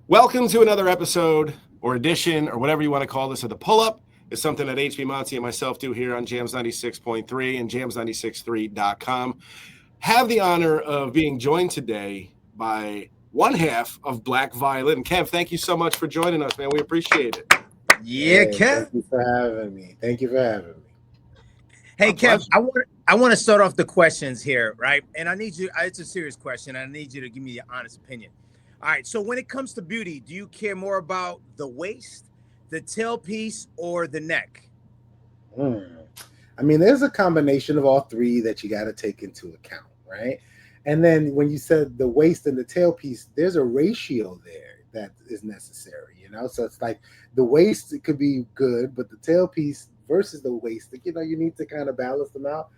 Welcome to another episode or edition or whatever you want to call this of the pull-up. It's something that HB Monte and myself do here on JAMZ 96.3 and JAMZ96.3.com. Have the honor of being joined today by one half of Black Violin. Kev, thank you so much for joining us, man. We appreciate it. Yeah, Hey, Kev. thank you for having me. Thank you for having me. Hey, My Kev, pleasure. I want to start off the questions here, right? And I need you. It's a serious question. I need you to give me your honest opinion. All right. So when it comes to beauty, do you care more about the waist, the tailpiece, or the neck? Hmm. I mean, there's a combination of all three that you got to take into account, right? And then when you said the waist and the tailpiece, there's a ratio there that is necessary, you know? So it's like the waist, it could be good, but the tailpiece versus the waist, you need to kind of balance them out.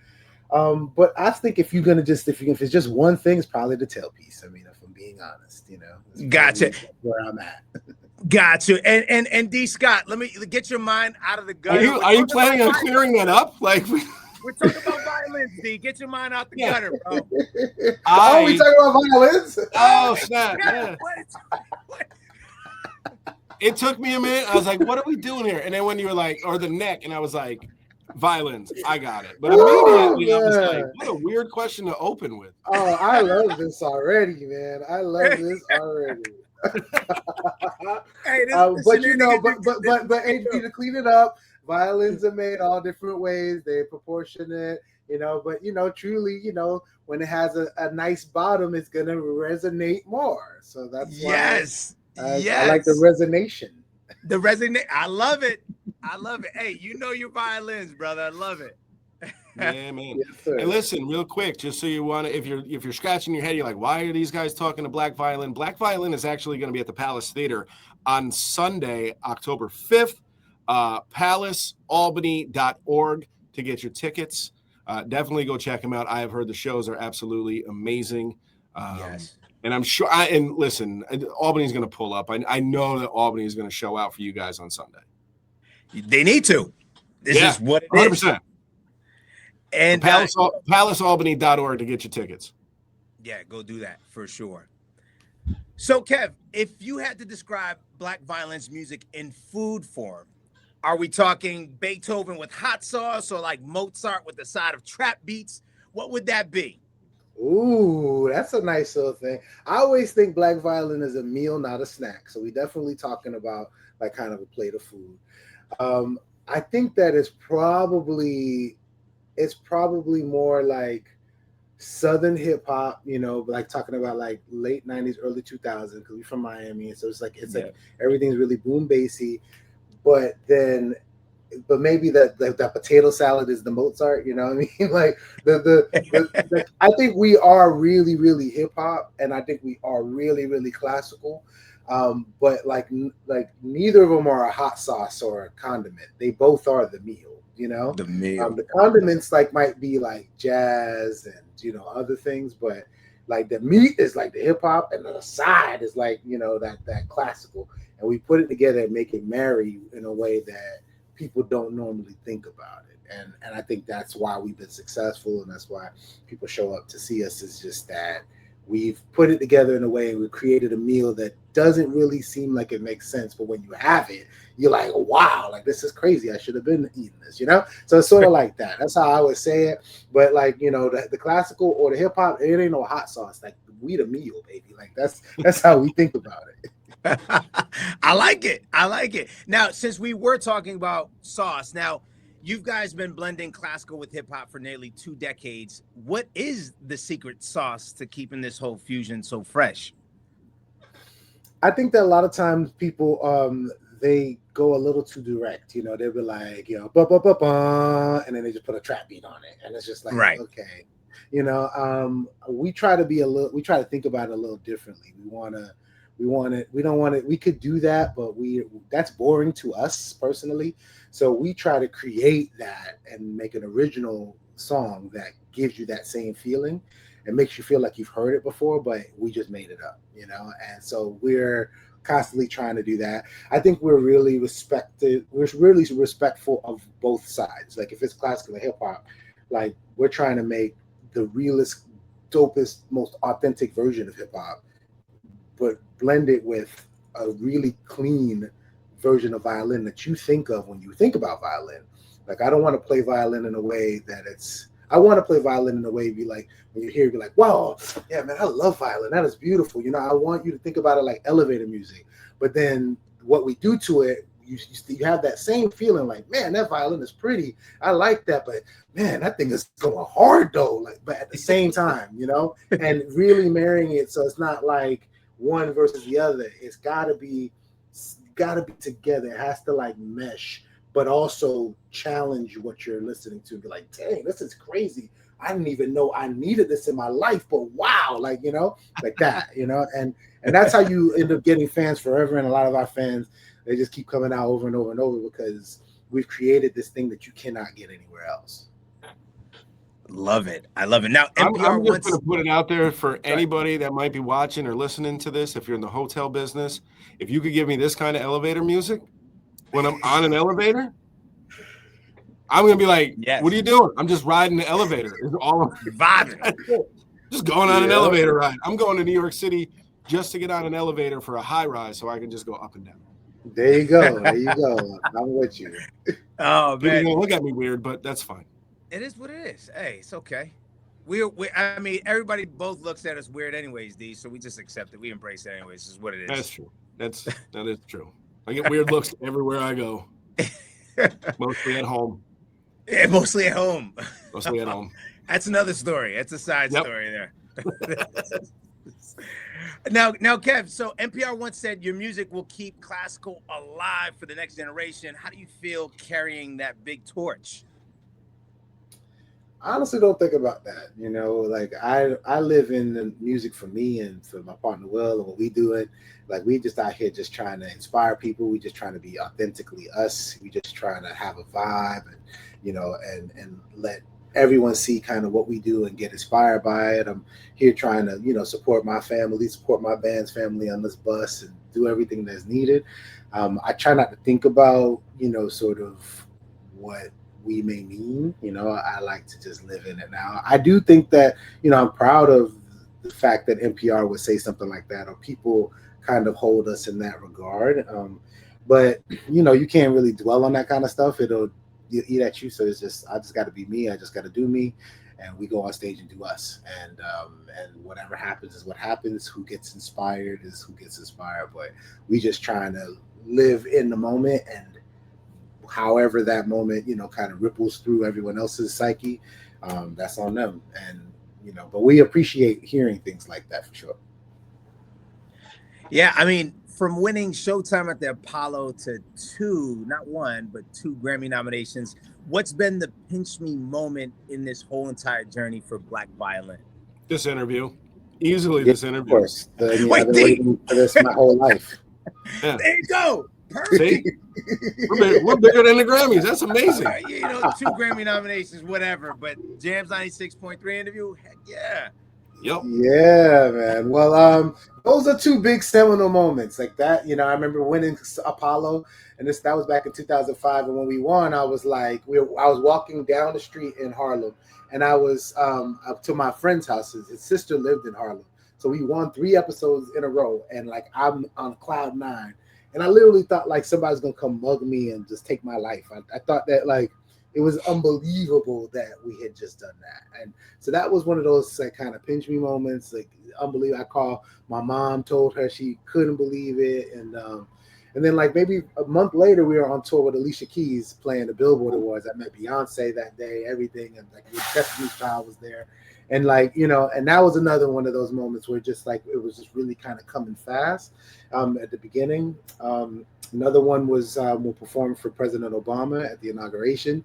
But I think if you're gonna just if it's just one thing, it's probably the tailpiece. I mean, if I'm being honest, it's Gotcha. probably where I'm at. Gotcha. And D Scott, let me get your mind out of the Are gutter. you planning on clearing that up? Like, We're talking about violins, D. Get your mind out the Yeah. gutter, bro. Oh, we talking about violins? Oh, snap. Yeah. Yeah. It took me a minute. I was like, what are we doing here? And then when you were like, or the neck, and I was like, violins. I got it. But immediately I was like, what a weird question to open with. Oh, I love this already, man. I love this already. Hey, But HB, to clean it up, violins are made all different ways. They're proportionate, but truly, when it has a nice bottom, it's gonna resonate more. So that's why yes. I like the resonation. The resonate. I love it. I love it. Hey, you know your violins, brother. I love it. Yeah, man. Yes, sir. And listen, real quick, just so you want to, if you're scratching your head, you're like, why are these guys talking to Black Violin? Black Violin is actually going to be at the Palace Theater on Sunday, October 5th. PalaceAlbany.org to get your tickets. Definitely go check them out. I have heard the shows are absolutely amazing. Yes. And I'm sure. And listen, Albany's going to pull up. I know that Albany is going to show out for you guys on Sunday. They need to. This is what it 100%. is. And PalaceAlbany.org to get your tickets. yeah, go do that for sure. So, Kev, if you had to describe Black Violin's music in food form, are we talking Beethoven with hot sauce or like Mozart with a side of trap beats? What would that be? Ooh, that's a nice little thing. I always think Black Violin is a meal, not a snack. So we definitely talking about like kind of a plate of food. I think that it's probably more like Southern hip hop, like talking about like late 90s, early 2000s, because we're from Miami. So like everything's really boom bassy, but maybe that potato salad is the Mozart, you know what I mean? Like I think we are really, really hip hop, and I think we are really, really classical. But like neither of them are a hot sauce or a condiment. They both are the meal, The meal. The condiments like might be like jazz and other things, but like the meat is like the hip hop, and the side is like that classical, and we put it together and make it marry in a way that people don't normally think about it. And I think that's why we've been successful, and that's why people show up to see us, is just that we've put it together in a way, and we've created a meal that doesn't really seem like it makes sense, but when you have it, you're like, wow, like this is crazy. I should have been eating this, So it's sort of like that. That's how I would say it. But like, the classical or the hip hop, it ain't no hot sauce. Like we the meal, baby. Like that's how we think about it. I like it. I like it. Now, since we were talking about sauce, now you guys been blending classical with hip hop for nearly 2 decades. What is the secret sauce to keeping this whole fusion so fresh? I think that a lot of times people they go a little too direct. They'll be like, ba ba ba ba, and then they just put a trap beat on it, and it's just like, Right. okay, we try to think about it a little differently. We don't want it. We could do that, but that's boring to us personally. So we try to create that and make an original song that gives you that same feeling and makes you feel like you've heard it before, but we just made it up, And so we're constantly trying to do that. I think we're really respectful of both sides. Like if it's classical and hip hop, like we're trying to make the realest, dopest, most authentic version of hip hop, but blend it with a really clean version of violin that you think of when you think about violin. Like, I don't want to play violin in a way that I want to play violin in a way be like, when you hear it, be like, wow, yeah, man, I love violin. That is beautiful. You know, I want you to think about it like elevator music. But then what we do to it, you have that same feeling like, man, that violin is pretty. I like that, but man, that thing is going hard though. Like, but at the same time, you know, and really marrying it so it's not like one versus the other. It's gotta be together. It has to like mesh, but also challenge what you're listening to. Be like, dang, this is crazy. I didn't even know I needed this in my life, but wow, like, you know, like that, you know, and that's how you end up getting fans forever. And a lot of our fans, they just keep coming out over and over and over because we've created this thing that you cannot get anywhere else. Love it. I love it. Now, I'm NPR just going to put it out there for anybody that might be watching or listening to this. If you're in the hotel business, if you could give me this kind of elevator music when I'm on an elevator, I'm going to be like, yes. What are you doing? I'm just riding the elevator. It's all vibing. Just going on an elevator ride. I'm going to New York City just to get on an elevator for a high rise so I can just go up and down. There you go. There you go. I'm with you. Oh, People man. are going to look at me weird, but that's fine. It is what it is. Hey, it's okay. I mean, everybody both looks at us weird anyways, D, so we just accept it. We embrace it anyways. This is what it is. That's true. That is true. I get weird looks everywhere I go. Mostly at home. Yeah, mostly at home. Mostly at home. That's another story. That's a side story there. Now, Kev, so NPR once said your music will keep classical alive for the next generation. How do you feel carrying that big torch? I honestly don't think about that. You know, like I live in the music for me and for my partner Will and what we do it. Like, we just out here just trying to inspire people. We just trying to be authentically us. We just trying to have a vibe and, you know, and let everyone see kind of what we do and get inspired by it. I'm here trying to, you know, support my family, support my band's family on this bus and do everything that's needed. I try not to think about, you know, sort of what we may mean. You know, I like to just live in it now. I do think that, you know, I'm proud of the fact that NPR would say something like that, or people kind of hold us in that regard. But, you know, you can't really dwell on that kind of stuff. It'll eat at you. So it's just, I just got to be me. I just got to do me. And we go on stage and do us. And whatever happens is what happens. Who gets inspired is who gets inspired. But we just trying to live in the moment, and however that moment, you know, kind of ripples through everyone else's psyche, that's on them. And, you know, but we appreciate hearing things like that for sure. Yeah, I mean, from winning Showtime at the Apollo to not one, but two Grammy nominations, what's been the pinch me moment in this whole entire journey for Black Violin? This interview. Easily this interview. Of course. I've been waiting for this my whole life. Yeah. There you go. Perfect. See? We're bigger than the Grammys. That's amazing. You know, 2 Grammy nominations, whatever. But JAMZ 96.3 interview, heck yeah. Yep. Yeah, man. Well, those are 2 big seminal moments like that. You know, I remember winning Apollo, and that was back in 2005. And when we won, I was like, I was walking down the street in Harlem, and I was up to my friend's house. His sister lived in Harlem, so we won 3 episodes in a row, and like I'm on cloud 9. And I literally thought like somebody's gonna come mug me and just take my life. I thought that like it was unbelievable that we had just done that. And so that was one of those like kind of pinch me moments, like unbelievable. I called my mom, told her she couldn't believe it. And then like maybe a month later, we were on tour with Alicia Keys playing the Billboard Awards. I met Beyonce that day, everything. And like Destiny's Child was there. And like, you know, and that was another one of those moments where just like, it was just really kind of coming fast at the beginning. Another one was we performed for President Obama at the inauguration.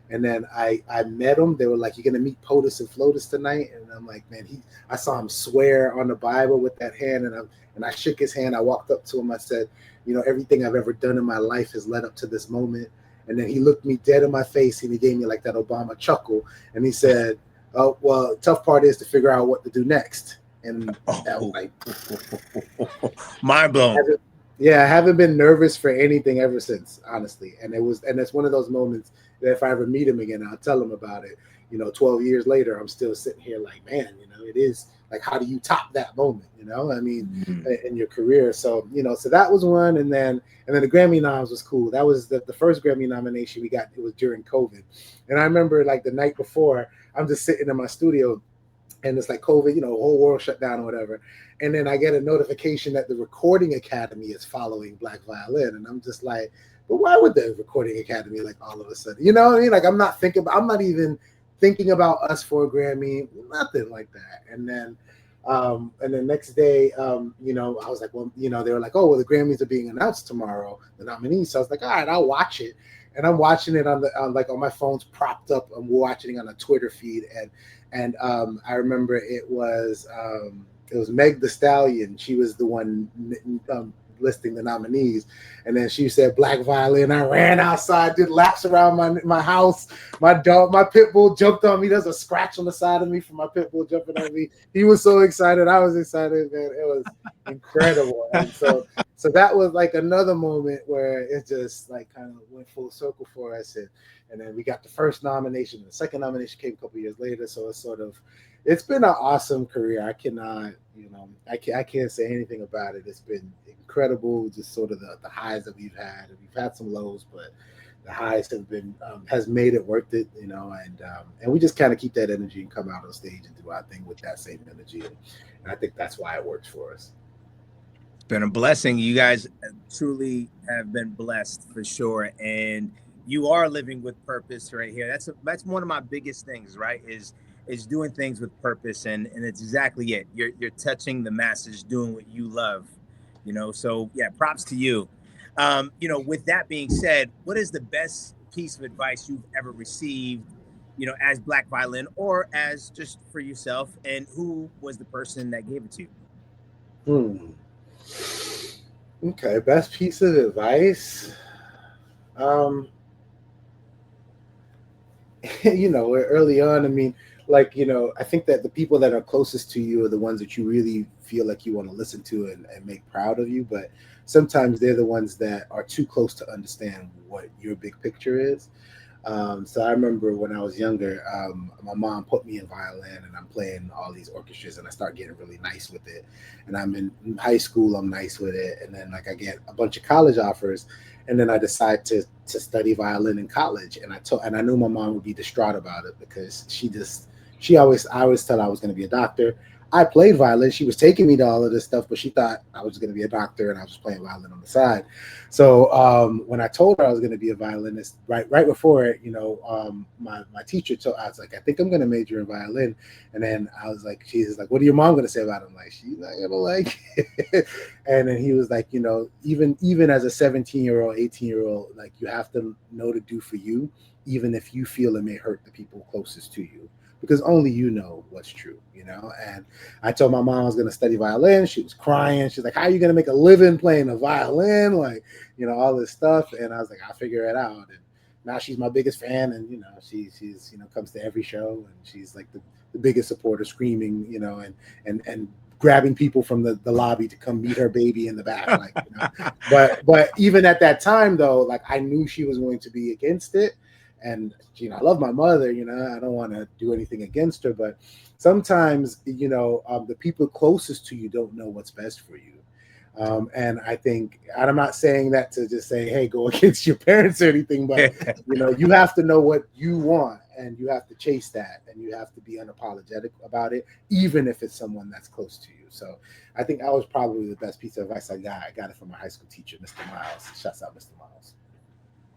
And then I met him. They were like, "You're going to meet POTUS and FLOTUS tonight." And I'm like, man, I saw him swear on the Bible with that hand. And I shook his hand. I walked up to him. I said, you know, everything I've ever done in my life has led up to this moment. And then he looked me dead in my face and he gave me like that Obama chuckle. And he said, "Oh, well, tough part is to figure out what to do next." And that was like mind blown. I haven't been nervous for anything ever since, honestly. And it's one of those moments that if I ever meet him again, I'll tell him about it. 12 years later, I'm still sitting here like, man, it is like, how do you top that moment? I mean, in your career. So, so that was one. And then the Grammy noms was cool. That was the first Grammy nomination we got. It was during COVID. And I remember like the night before, I'm just sitting in my studio and it's like COVID, the whole world shut down or whatever. And then I get a notification that the Recording Academy is following Black Violin. And I'm just like, but why would the Recording Academy, like, all of a sudden, what I mean? Like, I'm not even thinking about us for a Grammy, nothing like that. And then next day, I was like, well, they were like, oh, well, the Grammys are being announced tomorrow, the nominees. So I was like, all right, I'll watch it. And I'm watching it on my phone's propped up. I'm watching it on a Twitter feed. And I remember it was Meg Thee Stallion. She was the one listing the nominees, and then she said Black Violin. I ran outside, did laps around my house. My pit bull jumped on me. There's a scratch on the side of me from my pit bull jumping on me. He was so excited. I was excited, man. It was incredible. And so that was like another moment where it just like kind of went full circle for us. And then we got the first nomination, and the second nomination came a couple years later. So it's been an awesome career. I cannot, I can't say anything about it. It's been incredible. Just sort of the highs that we've had. And we've had some lows, but the highs have been has made it worth it, and we just kind of keep that energy and come out on stage and do our thing with that same energy. And I think that's why it works for us. It's been a blessing. You guys truly have been blessed for sure. And you are living with purpose right here. That's one of my biggest things, right? Is doing things with purpose, and it's exactly it. You're touching the masses, doing what you love, So yeah, props to you. With that being said, what is the best piece of advice you've ever received, as Black Violin or as just for yourself, and who was the person that gave it to you? Okay, best piece of advice. Early on, I mean, like, I think that the people that are closest to you are the ones that you really feel like you want to listen to and make proud of you. But sometimes they're the ones that are too close to understand what your big picture is. So I remember when I was younger, my mom put me in violin, and I'm playing all these orchestras, and I start getting really nice with it. And I'm in high school, I'm nice with it. And then like I get a bunch of college offers, and then I decide to study violin in college. And I knew my mom would be distraught about it, because I always tell her I was going to be a doctor. I played violin. She was taking me to all of this stuff, but she thought I was going to be a doctor, and I was playing violin on the side. So when I told her I was going to be a violinist, right before it, my teacher I was like, I think I'm going to major in violin. And then I was like, she's like, what are your mom going to say about it? I'm like, she's not going to like it. And then he was like, even as a 17-year-old, 18-year-old, like, you have to know to do for you, even if you feel it may hurt the people closest to you, because only you know what's true, And I told my mom I was going to study violin. She was crying. She's like, how are you going to make a living playing the violin? Like, all this stuff. And I was like, I'll figure it out. And now she's my biggest fan. And, she's comes to every show. And she's like the biggest supporter, screaming, and grabbing people from the lobby to come meet her baby in the back. Like, but even at that time, though, like, I knew she was going to be against it. And, I love my mother, I don't want to do anything against her, but sometimes, the people closest to you don't know what's best for you. And I think, and I'm not saying that to just say, hey, go against your parents or anything, but, you have to know what you want, and you have to chase that, and you have to be unapologetic about it, even if it's someone that's close to you. So I think that was probably the best piece of advice I got. I got it from my high school teacher, Mr. Miles. Shouts out, Mr. Miles.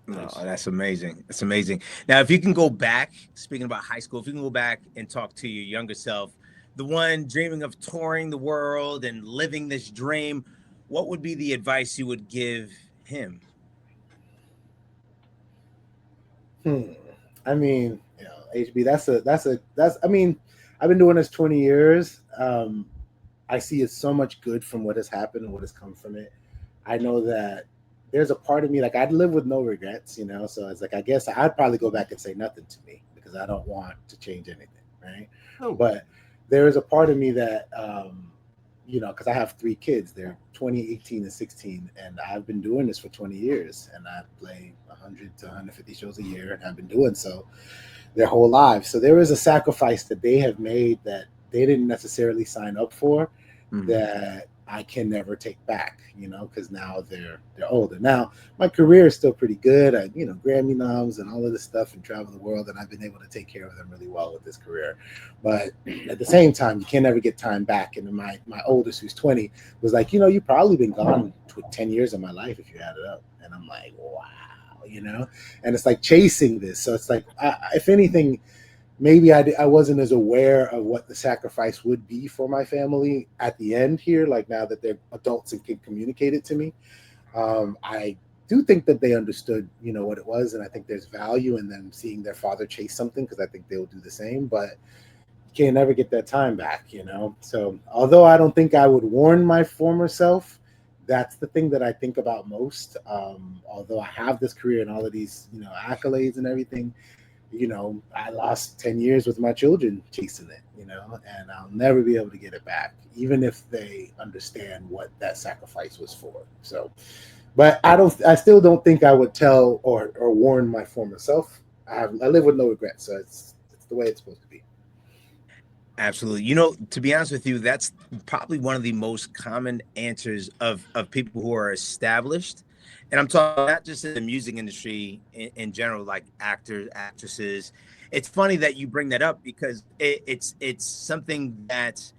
No, that's amazing. That's amazing. Now, if you can go back, speaking about high school, if you can go back and talk to your younger self, the one dreaming of touring the world and living this dream, what would be the advice you would give him? I mean, HB, I mean, I've been doing this 20 years. I see it so much good from what has happened and what has come from it. I know that there's a part of me, like, I'd live with no regrets, so it's like, I guess I'd probably go back and say nothing to me, because I don't want to change anything, right? Oh. But there is a part of me that, because I have 3 kids, they're 20, 18, and 16, and I've been doing this for 20 years, and I play 100 to 150 shows a year, and I've been doing so. their whole lives. So there is a sacrifice that they have made that they didn't necessarily sign up for, Mhm. that I can never take back, because now they're older. Now my career is still pretty good. I, Grammy noms and all of this stuff, and travel the world, and I've been able to take care of them really well with this career. But at the same time, you can never get time back. And my oldest, who's 20, was like, you probably been gone 10 years of my life if you add it up. And I'm like, wow, and it's like chasing this. So it's like, if anything, maybe I wasn't as aware of what the sacrifice would be for my family at the end here. Like now that they're adults and can communicate it to me, I do think that they understood, what it was, and I think there's value in them seeing their father chase something, because I think they'll do the same. But you can never get that time back. So although I don't think I would warn my former self, that's the thing that I think about most. Although I have this career and all of these, accolades and everything, I lost 10 years with my children chasing it, and I'll never be able to get it back, even if they understand what that sacrifice was for. So, but I still don't think I would tell or warn my former self. I live with no regrets. So it's the way it's supposed to be. Absolutely. To be honest with you, that's probably one of the most common answers of people who are established. And I'm talking not just in the music industry in general, like actors, actresses. It's funny that you bring that up because it's something that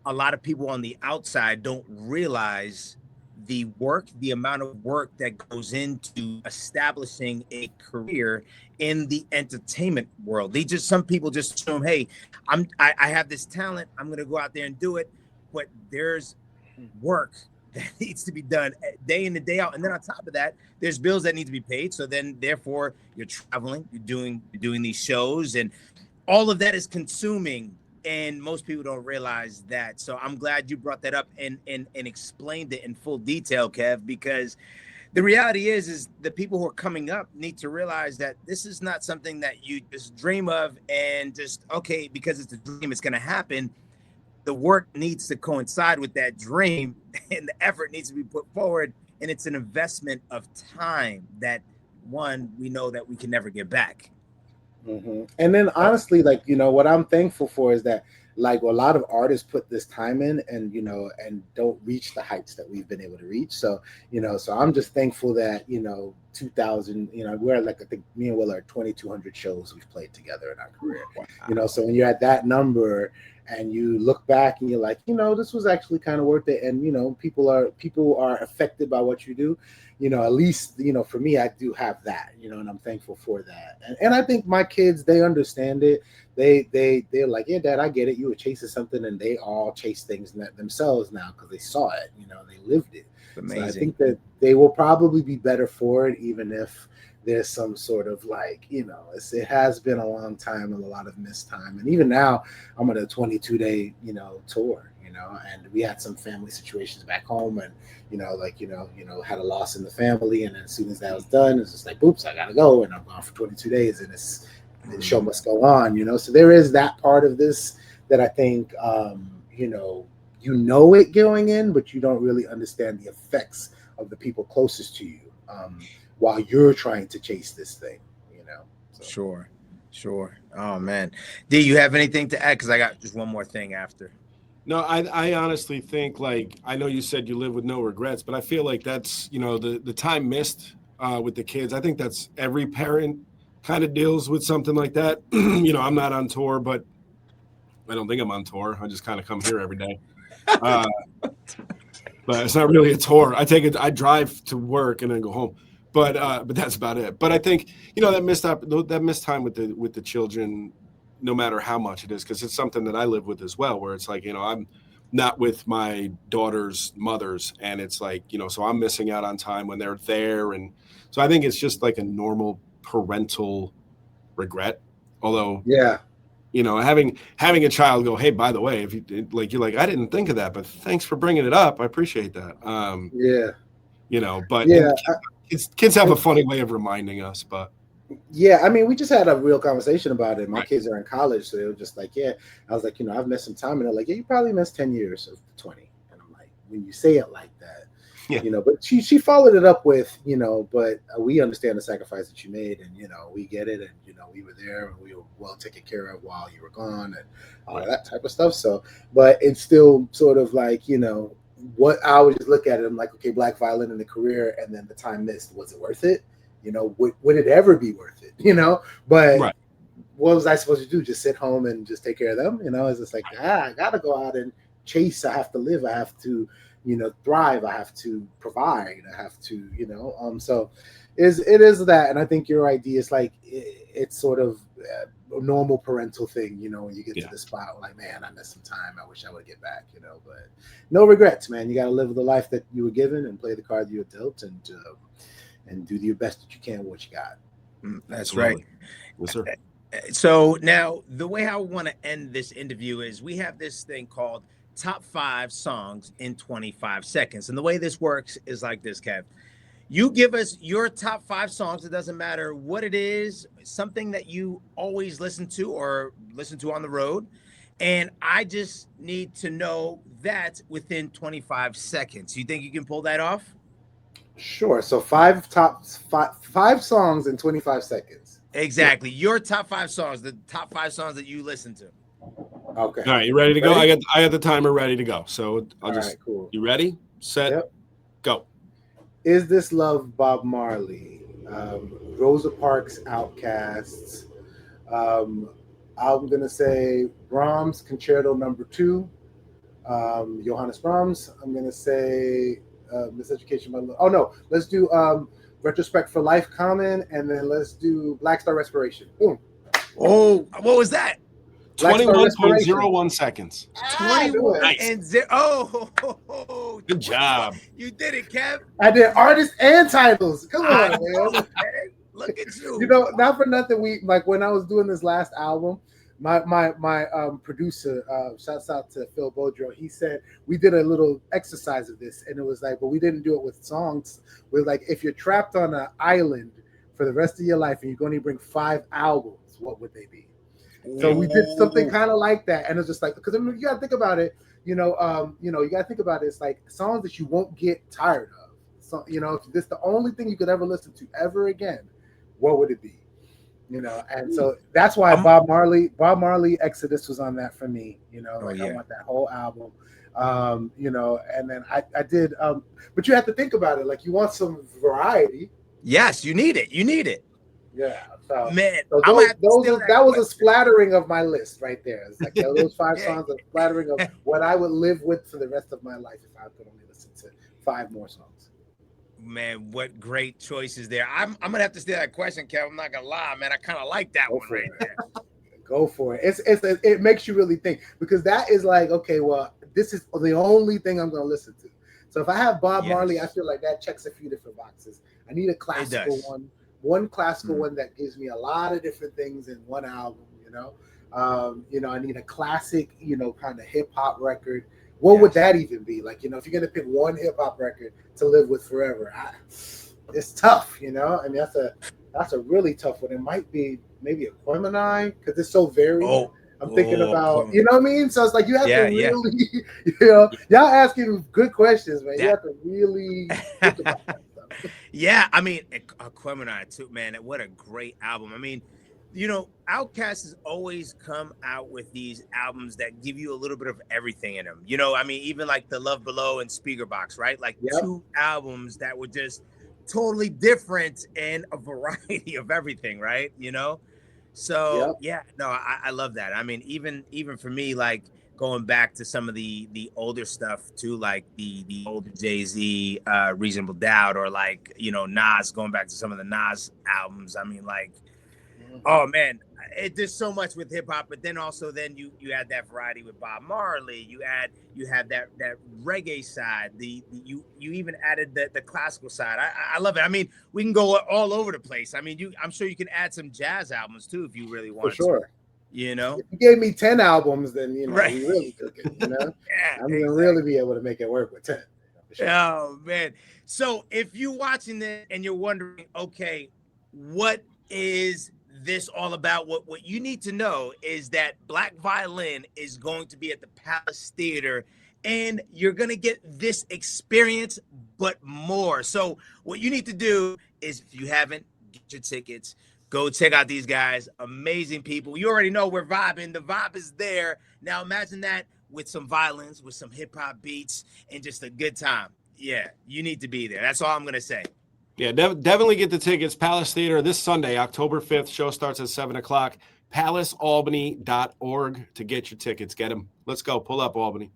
a lot of people on the outside don't realize the amount of work that goes into establishing a career in the entertainment world. Some people just assume, hey, I have this talent, I'm gonna go out there and do it, but there's work that needs to be done day in and day out. And then on top of that, there's bills that need to be paid. So then therefore you're traveling, you're doing these shows, and all of that is consuming, and most people don't realize that. So I'm glad you brought that up and explained it in full detail, Kev, because the reality is the people who are coming up need to realize that this is not something that you just dream of and just, okay, because it's a dream, it's going to happen. The work needs to coincide with that dream and the effort needs to be put forward. And it's an investment of time that, one, we know that we can never get back. And then honestly, like, what I'm thankful for is that, like, a lot of artists put this time in, and and don't reach the heights that we've been able to reach. So so I'm just thankful that 2000, we're like, I think me and Will are 2,200 shows we've played together in our career. Wow. So when you're at that number and you look back and you're like, this was actually kind of worth it, and people are affected by what you do. At least, for me, I do have that, and I'm thankful for that. And I think my kids, they understand it. They're like, yeah, Dad, I get it. You were chasing something, and they all chase things themselves now because they saw it, they lived it. Amazing. So I think that they will probably be better for it, even if there's some sort of like, it has been a long time and a lot of missed time. And even now I'm on a 22-day, tour, and we had some family situations back home, and, had a loss in the family. And as soon as that was done, it's just like, oops, I gotta go. And I'm gone for 22 days and the show must go on, So there is that part of this that I think, it going in, but you don't really understand the effects of the people closest to you. While you're trying to chase this thing, So. Sure. Oh man, do you have anything to add? Because I got just one more thing after. No, I honestly think, like, I know you said you live with no regrets, but I feel like that's, the time missed with the kids. I think that's every parent kind of deals with something like that. I'm not on tour, but I don't think I'm on tour. I just kind of come here every day. But it's not really a tour. I drive to work and then go home. But that's about it. But I think, that missed time with the children, no matter how much it is, because it's something that I live with as well, where it's like, I'm not with my daughter's mothers, and it's like, so I'm missing out on time when they're there. And so I think it's just like a normal parental regret. Although, Yeah. having a child go, hey, by the way, if you like, you're like, I didn't think of that, but thanks for bringing it up. I appreciate that. But Yeah. Kids have a funny way of reminding us, but yeah, I mean, we just had a real conversation about it. My right. kids are in college, so they were just like, yeah. I was like, I've missed some time, and they're like, yeah, you probably missed 10 years of 20. And I'm like, when you say it like that, you know, but she followed it up with, you know, but we understand the sacrifice that you made, and you know, we get it, and you know, we were there and we were well taken care of while you were gone, and all of that type of stuff. So, but it's still sort of like, you know, what I would just look at it, I'm like, okay, Black Violin in the career, and then the time missed, was it worth it? You know, would it ever be worth it? You know, but Right. what was I supposed to do? Just sit home and just take care of them? You know, it's just like, I gotta go out and chase. I have to live. I have to, you know, thrive. I have to provide. I have to, you know. So it is that, and I think your idea is like it's sort of a normal parental thing, you know, when you get to the spot like, man, I missed some time. I wish I would get back, you know. But no regrets, man. You got to live the life that you were given and play the card you were dealt, and do your best that you can with what you got. That's right. Yes, sir. So now the way I want to end this interview is we have this thing called Top 5 Songs in 25 Seconds. And the way this works is like this, Kev. You give us your top 5 songs. It doesn't matter what it is, something that you always listen to or listen to on the road. And I just need to know that within 25 seconds. You think you can pull that off? Sure. So five songs in 25 seconds. Exactly. Your top 5 songs, the top 5 songs that you listen to. Okay. All right, you ready to go? I got the timer ready to go. So I'll just. Right, cool. You ready? Set. Go. Is This Love, Bob Marley? Rosa Parks, Outcasts. I'm gonna say Brahms Concerto Number 2. Johannes Brahms. I'm gonna say Miseducation by Love. Oh no, let's do Retrospect for Life Common, and then let's do Black Star Respiration. Boom. Oh, what was that? 21.01 seconds. 21 and 0. Oh, good job. You did it, Kev. I did artists and titles. Come on, man. Look at you. You know, not for nothing. We like when I was doing this last album, my producer, shouts out to Phil Bodro. He said we did a little exercise of this, and it was like, but we didn't do it with songs. We're like, if you're trapped on an island for the rest of your life and you're going to bring 5 albums, what would they be? So we did something kind of like that, and it's just like, because I mean, you got to think about it. You know, you got to think about it. It's like songs that you won't get tired of. So, you know, if this is the only thing you could ever listen to ever again, what would it be? You know, and so that's why Bob Marley Exodus was on that for me. You know, I want that whole album. You know, and then I did. But you have to think about it. Like, you want some variety. Yes, you need it. You need it. Yeah. So, man, so that was a splattering of my list right there. It's like those 5 songs, a splattering of what I would live with for the rest of my life if I could only listen to 5 more songs. Man, what great choices there. I'm gonna have to steal that question, Kev. I'm not gonna lie, man. I kind of like that one right there. Go for it. It makes you really think, because that is like, okay, well, this is the only thing I'm gonna listen to. So if I have Bob Marley, I feel like that checks a few different boxes. I need a classical one classical one that gives me a lot of different things in one album, you know. I need a classic, you know, kind of hip hop record. What would that even be? Like, you know, if you're gonna pick one hip hop record to live with forever, it's tough, you know. I mean, that's a really tough one. It might be maybe a Quemini, because it's so varied. I'm thinking about, you know what I mean? So it's like you have to really, you know, y'all asking good questions, man. You have to really think about that. Yeah, I mean, Aquemini too, man. What a great album. I mean, you know, Outkast has always come out with these albums that give you a little bit of everything in them. You know, I mean, even like the Love Below and Speaker Box, right? Like 2 albums that were just totally different and a variety of everything, right? You know? So I love that. I mean, even for me, like, going back to some of the older stuff too, like the older Jay-Z, Reasonable Doubt, or like, you know, Nas, going back to some of the Nas albums. I mean, like, oh man, there's so much with hip hop, but then also then you add that variety with Bob Marley. You have that reggae side. You even added the classical side. I love it. I mean, we can go all over the place. I mean, I'm sure you can add some jazz albums too if you really want. For sure. To. You know, if you gave me 10 albums, then you know we really took it. You know, I'm gonna really be able to make it work with 10. Sure. Oh man! So if you're watching this and you're wondering, okay, what is this all about? What you need to know is that Black Violin is going to be at the Palace Theater and you're going to get this experience, but more. So what you need to do is, if you haven't, get your tickets. Go check out these guys. Amazing people. You already know we're vibing. The vibe is there. Now imagine that with some violins, with some hip hop beats, and just a good time. Yeah, you need to be there. That's all I'm going to say. Yeah, definitely get the tickets. Palace Theater this Sunday, October 5th. Show starts at 7 o'clock. PalaceAlbany.org to get your tickets. Get them. Let's go. Pull up, Albany.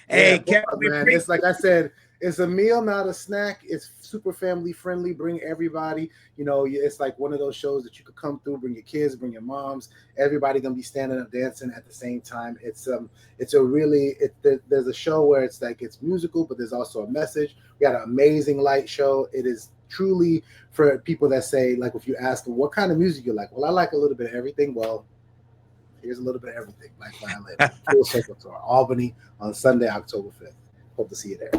Hey, Yeah, Kev, man. It's like I said, it's a meal, not a snack. It's super family friendly. Bring everybody. You know, it's like one of those shows that you could come through, bring your kids, bring your moms. Everybody gonna be standing up dancing at the same time. It's a really there's a show where it's like it's musical, but there's also a message. We got an amazing light show. It is truly for people that say, like, if you ask them what kind of music you like, well, I like a little bit of everything. Well, here's a little bit of everything. Black Violin, Full Circle Tour, Albany on Sunday, October 5th. Hope to see you there.